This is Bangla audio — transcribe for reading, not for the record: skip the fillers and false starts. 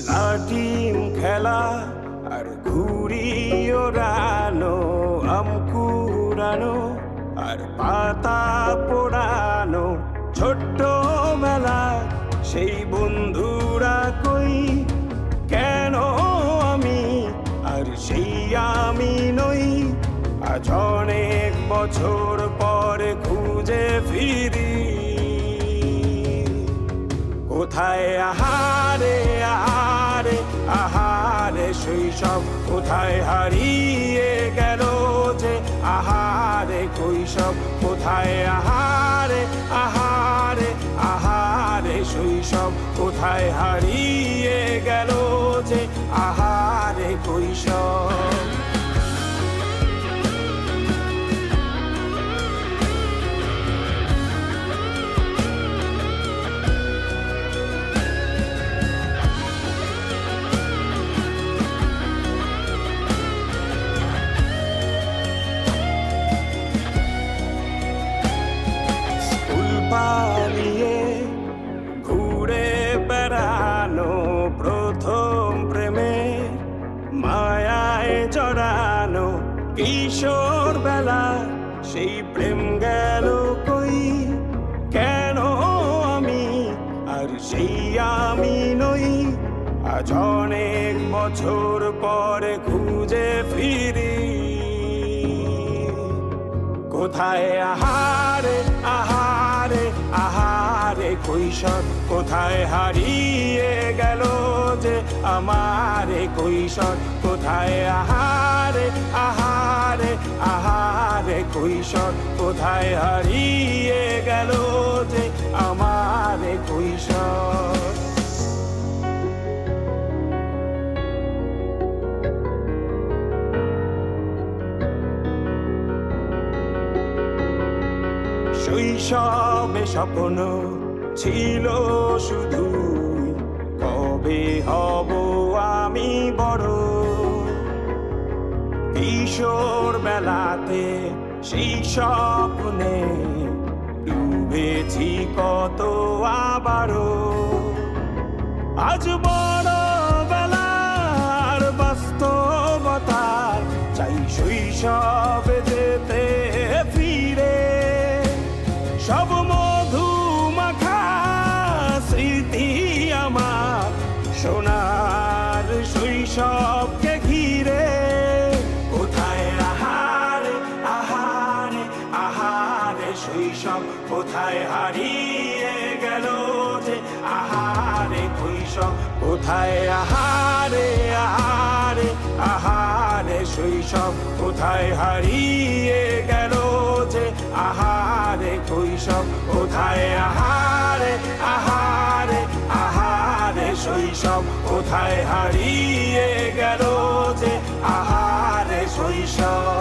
লাটিম খেলা আর ঘুড়ি ওড়ানো, আম কুড়ানো আর পাতা পোড়ানো, ছোট্ট বেলা সেই বন্ধুরা কই, কেন আমি আর সেই আমি নই। আজ অনেক বছর পরে খুঁজে ফিরি, কোথায় আহারে আহারে আহারে শৈশব, কোথায় হারিয়ে গেল যে আহারে কৈশব, কোথায় আহারে আহারে আহারে শৈশব, কোথায় হারিয়ে গেল যে আহারে কৈশব। পালিয়ে ঘুরে বেড়ানো, প্রথম প্রেমে মায়ায় জড়ানো, কিশোর বেলা সেই প্রেম গেল কই, কেন আমি আর সেই আমি নই। আজ অনেক বছর পরে খুঁজে ফিরি, কোথায় আহারে আহারে আহারে কৈশোর, কোথায় হারিয়ে গেল যে আমারে কৈশোর, কোথায় আহারে আহারে আহারে কৈশোর, কোথায় হারিয়ে গেল যে আমারে কৈশোর। শৈশবে স্বপ্ন ছিল শুধু, কবে হব আমি বড়। কিশোর বেলাতে সেই স্বপ্নে ডুবেছি কত আবারও, আজ বড় বেলার বাস্তবতার চাই শৈশবে যেতে ফিরে। সব মধু মাখা স্মৃতি আমার সোনার শৈশবকে ঘিরে, কোথায় আহারে আহারে আহারে শৈশব, কোথায় হারিয়ে গেল যে আহারে কৈশোর, কোথায় আহারে আহারে আহারে শৈশব, কোথায় হারিয়ে গেল যে আহারে কৈশোর, কোথায় আহারে আহারে আহারে শৈশব, কোথায় হারিয়ে গেল যে আহারে শৈশব।